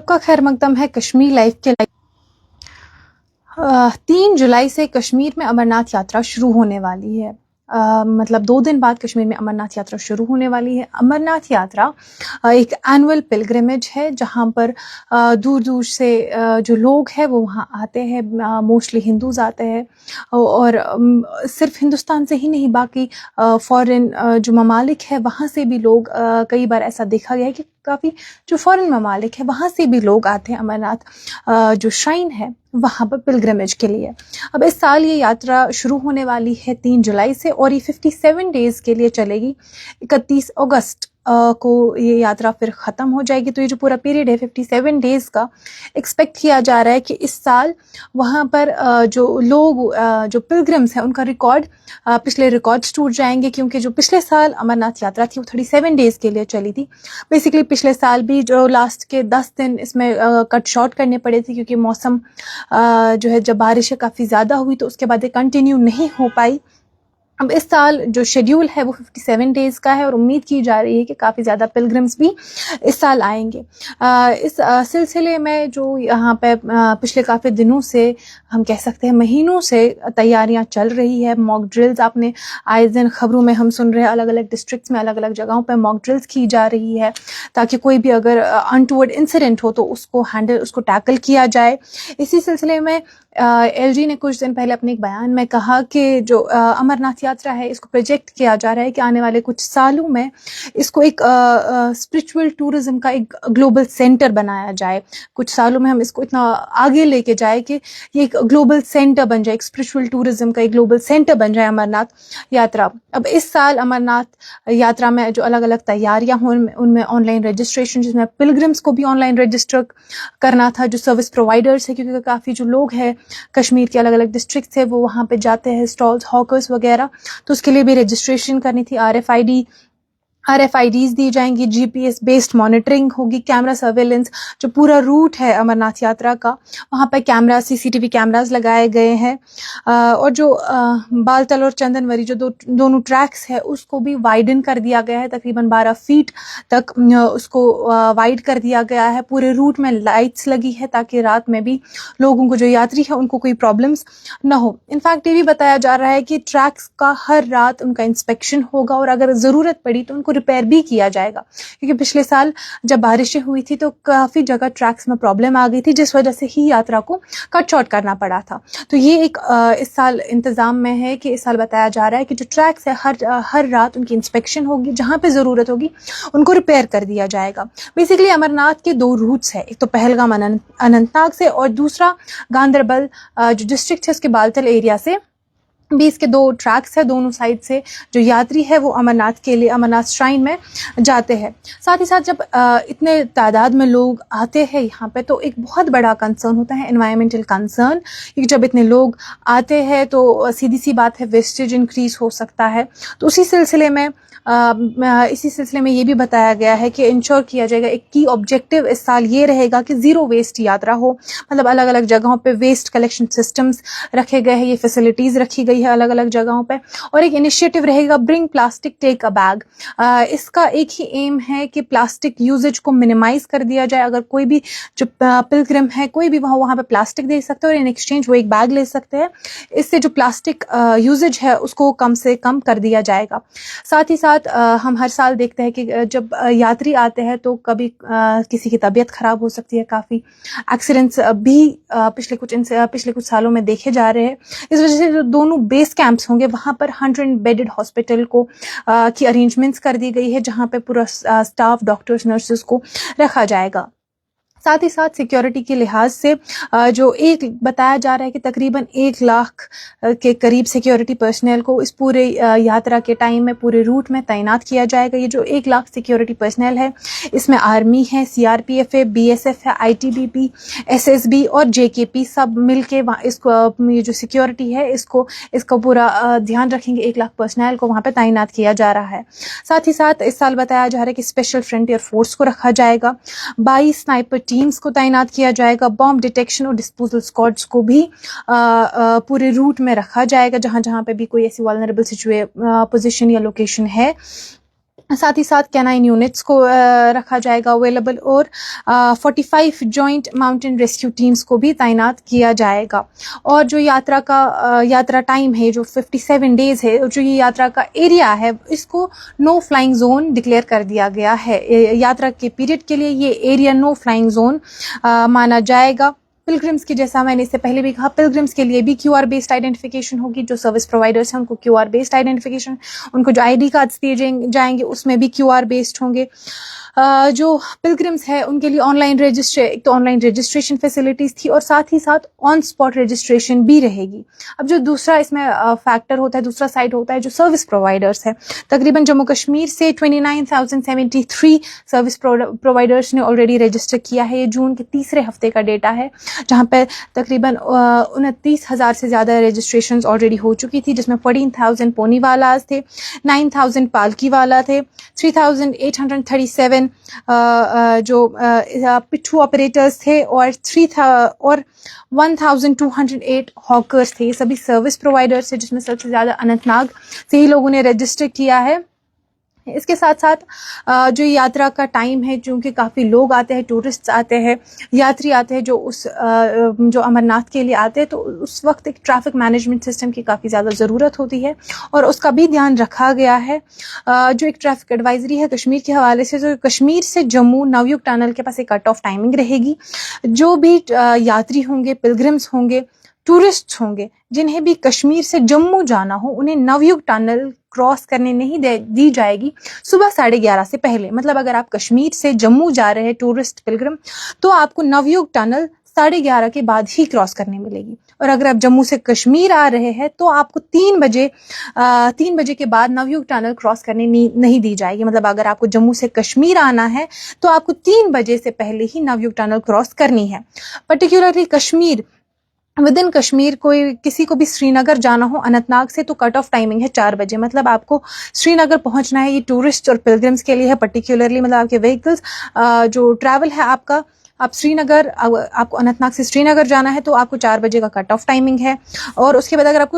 सबका खैर मकदम है कश्मीर लाइव के। 3 जुलाई से कश्मीर में अमरनाथ यात्रा शुरू होने वाली है। मतलब 2 दिन बाद कश्मीर में अमरनाथ यात्रा शुरू होने वाली है। अमरनाथ यात्रा एक एनुअल पिलग्रिमेज है जहाँ पर दूर दूर से जो लोग हैं वो वहाँ आते हैं। मोस्टली हिंदूज आते हैं और सिर्फ हिंदुस्तान से ही नहीं बाकी फॉरेन जो ममालिक है वहाँ से भी लोग, कई बार ऐसा देखा गया है कि काफ़ी जो फॉरेन ममालिक है वहाँ से भी लोग आते हैं अमरनाथ जो श्राइन है वहाँ पर पिलग्रिमेज के लिए। अब इस साल ये यात्रा शुरू होने वाली है 3 जुलाई से और ये 57 डेज़ के लिए चलेगी। 31 अगस्त को ये यात्रा फिर ख़त्म हो जाएगी। तो ये जो पूरा पीरियड है 57 डेज़ का, एक्सपेक्ट किया जा रहा है कि इस साल वहाँ पर जो लोग जो पिलग्रिम्स हैं उनका रिकॉर्ड, पिछले रिकॉर्ड्स टूट जाएंगे क्योंकि जो पिछले साल अमरनाथ यात्रा थी वो 37 डेज़ के लिए चली थी। बेसिकली पिछले साल भी जो लास्ट के 10 दिन इसमें कट शॉर्ट करने पड़े थे क्योंकि मौसम जो है जब बारिशें काफ़ी ज़्यादा हुई तो उसके बाद ये कंटिन्यू नहीं हो पाई। अब इस साल जो शेड्यूल है वो 57 डेज़ का है और उम्मीद की जा रही है कि काफ़ी ज़्यादा पिलग्रिम्स भी इस साल आएंगे। इस सिलसिले में जो यहाँ पे पिछले काफ़ी दिनों से, हम कह सकते हैं महीनों से तैयारियां चल रही है। मॉक ड्रिल्स आपने आए दिन खबरों में हम सुन रहे हैं, अलग अलग डिस्ट्रिक्ट्स में अलग अलग जगहों पर मॉक ड्रिल्स की जा रही है ताकि कोई भी अगर अनटूवर्ड इंसिडेंट हो तो उसको टैकल किया जाए। इसी सिलसिले में एलजी ने कुछ दिन पहले अपने एक बयान में कहा कि जो अमरनाथ यात्रा है इसको प्रोजेक्ट किया जा रहा है कि आने वाले कुछ सालों में इसको एक स्पिरिचुअल टूरिज्म का एक ग्लोबल सेंटर बनाया जाए। कुछ सालों में हम इसको इतना आगे लेके जाए कि ये एक ग्लोबल सेंटर बन जाए, एक स्पिरिचुअल टूरिज्म का एक ग्लोबल सेंटर बन जाए अमरनाथ यात्रा। अब इस साल अमरनाथ यात्रा में जो अलग अलग तैयारियां हों उनमें ऑनलाइन रजिस्ट्रेशन, जिसमें पिलग्रिम्स को भी ऑनलाइन रजिस्टर करना था, जो सर्विस प्रोवाइडर्स है क्योंकि काफ़ी जो लोग हैं कश्मीर के अलग अलग डिस्ट्रिक्ट से वो वहाँ पे जाते हैं, स्टॉल्स, हॉकर्स वगैरह, तो उसके लिए भी रजिस्ट्रेशन करनी थी। RFIDs दी जाएंगी, GPS बेस्ड मॉनिटरिंग होगी, कैमरा सर्वेलेंस, जो पूरा रूट है अमरनाथ यात्रा का वहाँ पर कैमरा, CCTV कैमरास लगाए गए हैं। और जो बालतल और चंदनवरी जो दोनों ट्रैक्स है उसको भी वाइडन कर दिया गया है, तकरीबन 12 फीट तक उसको वाइड कर दिया गया है। पूरे रूट में लाइट्स लगी है ताकि रात में भी लोगों को, जो यात्री है उनको कोई प्रॉब्लम्स ना हो। इनफैक्ट ये भी बताया जा रहा है कि ट्रैक्स का हर रात उनका इंस्पेक्शन होगा और अगर ज़रूरत पड़ी तो उनको रिपेयर भी किया जाएगा क्योंकि पिछले साल जब बारिशें हुई थी तो काफ़ी जगह ट्रैक्स में प्रॉब्लम आ गई थी जिस वजह से ही यात्रा को कट शॉर्ट करना पड़ा था। तो ये एक इस साल इंतज़ाम में है कि इस साल बताया जा रहा है कि जो ट्रैक्स है हर रात उनकी इंस्पेक्शन होगी, जहाँ पे ज़रूरत होगी उनको रिपेयर कर दिया जाएगा। बेसिकली अमरनाथ के 2 रूट्स है, एक तो पहलगाम अनंतनाग से और दूसरा गांदरबल जो डिस्ट्रिक्ट है उसके बालतल एरिया से भी इसके 2 ट्रैक्स है। दोनों साइड से जो यात्री है वो अमरनाथ के लिए, अमरनाथ श्राइन में जाते हैं। साथ ही साथ जब इतने तादाद में लोग आते हैं यहाँ पे तो एक बहुत बड़ा कंसर्न होता है एनवायरमेंटल कंसर्न, क्योंकि जब इतने लोग आते हैं तो सीधी सी बात है वेस्टेज इंक्रीज हो सकता है। तो इसी सिलसिले में ये भी बताया गया है कि इंश्योर किया जाएगा, एक की ऑब्जेक्टिव इस साल ये रहेगा कि ज़ीरो वेस्ट यात्रा हो। मतलब अलग अलग जगहों पे वेस्ट कलेक्शन सिस्टम्स रखे गए हैं, ये फैसिलिटीज़ रखी गई है अलग अलग जगहों पे। और एक इनिशिएटिव रहेगा bring plastic take a bag. इसका एक ही एम है कि प्लास्टिक यूजेज को मिनिमाइज कर दिया जाए। अगर कोई भी जो पिलग्रिम है कोई भी वहाँ पे प्लास्टिक दे सकते हैं और इन एक्सचेंज वो एक बैग ले सकते हैं। इससे जो प्लास्टिक यूजेज है उसको कम से कम कर दिया जाएगा। साथ ही साथ हम हर साल देखते हैं कि जब यात्री आते हैं तो कभी किसी की तबीयत खराब हो सकती है। काफ़ी एक्सीडेंट्स भी पिछले कुछ सालों में देखे जा रहे हैं। इस वजह से जो दोनों बेस कैंप्स होंगे वहाँ पर 100 बेडेड हॉस्पिटल को की अरेंजमेंट्स कर दी गई है, जहाँ पे पूरा स्टाफ, डॉक्टर्स, नर्सेस को रखा जाएगा। साथ ही साथ सिक्योरिटी के लिहाज से जो एक बताया जा रहा है कि तकरीबन 1 लाख के करीब सिक्योरिटी पर्सनल को इस पूरे यात्रा के टाइम में पूरे रूट में तैनात किया जाएगा। ये जो 1 लाख सिक्योरिटी पर्सनल है इसमें आर्मी है, CRPF है, BSF है, ITBP, SSB और JKP सब मिलके वहाँ इसको, ये जो सिक्योरिटी है इसको पूरा ध्यान रखेंगे। 1 लाख पर्सनल को वहाँ पे तैनात किया जा रहा है। साथ ही साथ इस साल बताया जा रहा है कि स्पेशल फ्रंटियर फोर्स को रखा जाएगा, 22 स्नाइपर टीम्स को तैनात किया जाएगा, बॉम्ब डिटेक्शन और डिस्पोजल स्क्वाड्स को भी पूरे रूट में रखा जाएगा, जहां जहां पे भी कोई ऐसी वल्नरेबल पोजीशन या लोकेशन है साथ ही साथ कैनाइन यूनिट्स को रखा जाएगा अवेलेबल, और 45 जॉइंट माउंटेन रेस्क्यू टीम्स को भी तैनात किया जाएगा। और जो यात्रा टाइम है जो 57 डेज है, जो ये यात्रा का एरिया है, इसको नो फ्लाइंग जोन डिक्लेयर कर दिया गया है। यात्रा के पीरियड के लिए ये एरिया नो फ्लाइंग जोन माना जाएगा। पिलग्रिम्स की, जैसा मैंने इससे पहले भी कहा, पिलग्रिम्स के लिए भी क्यूआर बेस्ड आइडेंटिफिकेशन होगी। जो सर्विस प्रोवाइडर्स हैं उनको क्यूआर बेस्ड आइडेंटिफिकेशन, उनको जो आईडी कार्ड्स दिए जाएंगे उसमें भी क्यूआर बेस्ड होंगे। जो पिलग्रिम्स है उनके लिए ऑनलाइन रजिस्ट्रेशन फैसिलिटीज थी, और साथ ही साथ ऑन स्पॉट रजिस्ट्रेशन भी रहेगी। अब जो दूसरा इसमें फैक्टर होता है, दूसरा साइड होता है जो सर्विस प्रोवाइडर्स है। तकरीबन जम्मू कश्मीर से 29,073 सर्विस प्रोवाइडर्स ने ऑलरेडी रजिस्टर किया है। ये जून के तीसरे हफ्ते का डेटा है, जहां पर तकरीबन 29,000 से ज़्यादा रजिस्ट्रेशन ऑलरेडी हो चुकी थी, जिसमें 14,000 पोनीवालाज थे, 9,000 पालकी वाला थे, 3,837 जो पिट्ठू ऑपरेटर्स थे, और 1,208 हॉकर्स थे। ये सभी सर्विस प्रोवाइडर्स है, जिसमें सबसे ज़्यादा अनंतनाग से ही लोगों ने रजिस्टर किया है। इसके साथ साथ जो यात्रा का टाइम है, चूँकि काफ़ी लोग आते हैं, टूरिस्ट आते हैं, यात्री आते हैं जो अमरनाथ के लिए आते हैं, तो उस वक्त एक ट्रैफिक मैनेजमेंट सिस्टम की काफ़ी ज़्यादा ज़रूरत होती है, और उसका भी ध्यान रखा गया है। जो एक ट्रैफिक एडवाइजरी है कश्मीर के हवाले से, तो कश्मीर से जम्मू नवयुग टनल के पास एक कट ऑफ टाइमिंग रहेगी। जो भी यात्री होंगे, पिलग्रिम्स होंगे, टूरिस्ट होंगे, जिन्हें भी कश्मीर से जम्मू जाना हो, उन्हें नवयुग टनल क्रॉस करने नहीं दी जाएगी सुबह 11:30 से पहले। मतलब अगर आप कश्मीर से जम्मू जा रहे हैं टूरिस्ट पिलग्रिम, तो आपको नवयुग टनल 11:30 के बाद ही क्रॉस करने मिलेगी। और अगर आप जम्मू से कश्मीर आ रहे हैं, तो आपको 3 बजे के बाद नवयुग टनल क्रॉस करने नहीं दी जाएगी। मतलब अगर आपको जम्मू से कश्मीर आना है, तो आपको 3 बजे से पहले ही नवयुग टनल क्रॉस करनी है। पर्टिकुलरली विद इन कश्मीर किसी को भी श्रीनगर जाना हो अनंतनाग से, तो कट ऑफ टाइमिंग है 4 बजे। मतलब आपको श्रीनगर पहुंचना है। ये टूरिस्ट और पिलग्रिम्स के लिए है पर्टिकुलरली। मतलब आपके व्हीकल्स जो ट्रैवल है आपका, आपको अनंतनाग से श्रीनगर जाना है, तो आपको 4 बजे का कट ऑफ टाइमिंग है। और उसके बाद अगर आपको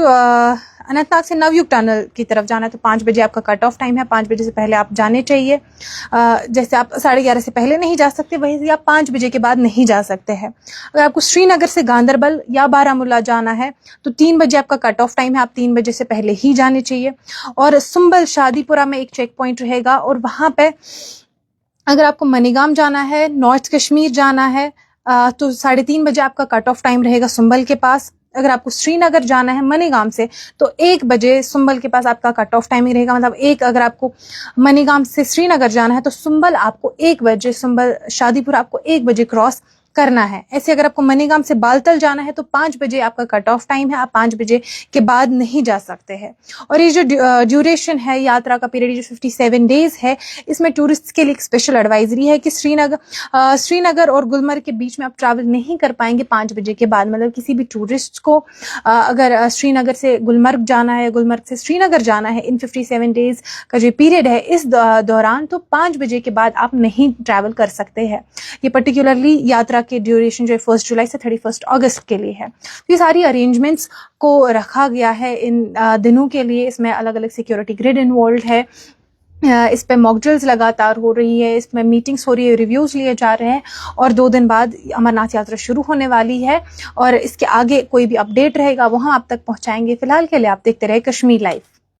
अनंतनाग से नवयुग टनल की तरफ जाना है, तो 5 बजे आपका कट ऑफ टाइम है। 5 बजे से पहले आप जाने चाहिए। जैसे आप 11:30 से पहले नहीं जा सकते, वहीं आप 5 बजे के बाद नहीं जा सकते हैं। अगर आपको श्रीनगर से गांदरबल या बारामूला जाना है, तो 3 बजे आपका कट ऑफ टाइम है। आप 3 बजे से पहले ही जाने चाहिए। और सुंबल शादीपुरा में एक चेक पॉइंट रहेगा, और वहां पे अगर आपको मनीगाम जाना है, नॉर्थ कश्मीर जाना है, तो 3:30 बजे आपका कट ऑफ टाइम रहेगा सुंबल के पास। अगर आपको श्रीनगर जाना है मनीगाम से, तो 1 बजे सुंबल के पास आपका कट ऑफ टाइमिंग रहेगा। मतलब अगर आपको मनीगाम से श्रीनगर जाना है, तो सुंबल आपको 1 बजे, सुंबल शादीपुर आपको 1 बजे क्रॉस करना है। ऐसे अगर आपको मनीगाम से बालतल जाना है, तो 5 बजे आपका कट ऑफ टाइम है। आप 5 बजे के बाद नहीं जा सकते हैं। और ये जो ड्यूरेशन है यात्रा का पीरियड, जो 57 डेज है, इसमें टूरिस्ट के लिए एक स्पेशल एडवाइजरी है कि श्रीनगर और गुलमर्ग के बीच में आप ट्रैवल नहीं कर पाएंगे 5 बजे के बाद। मतलब किसी भी टूरिस्ट को अगर श्रीनगर से गुलमर्ग जाना है, गुलमर्ग से श्रीनगर जाना है, इन 57 डेज का जो पीरियड है इस दौरान, तो 5 बजे के बाद आप नहीं ट्रैवल कर सकते हैं। ये पर्टिकुलरली यात्रा के ड्यूरेशन जो 1 जुलाई से 31 अगस्त के लिए है। तो ये सारी अरेंजमेंट्स को रखा गया है इन दिनों के लिए। इसमें अलग अलग सिक्योरिटी ग्रिड इन्वॉल्व है। इस पे मॉक ड्रिल्स लगातार हो रही है, इसमें मीटिंग्स हो रही है, रिव्यूज लिए जा रहे हैं, और 2 दिन बाद अमरनाथ यात्रा शुरू होने वाली है। और इसके आगे कोई भी अपडेट रहेगा वो हम आप तक पहुंचाएंगे। फिलहाल के लिए आप देखते रहे कश्मीर लाइव।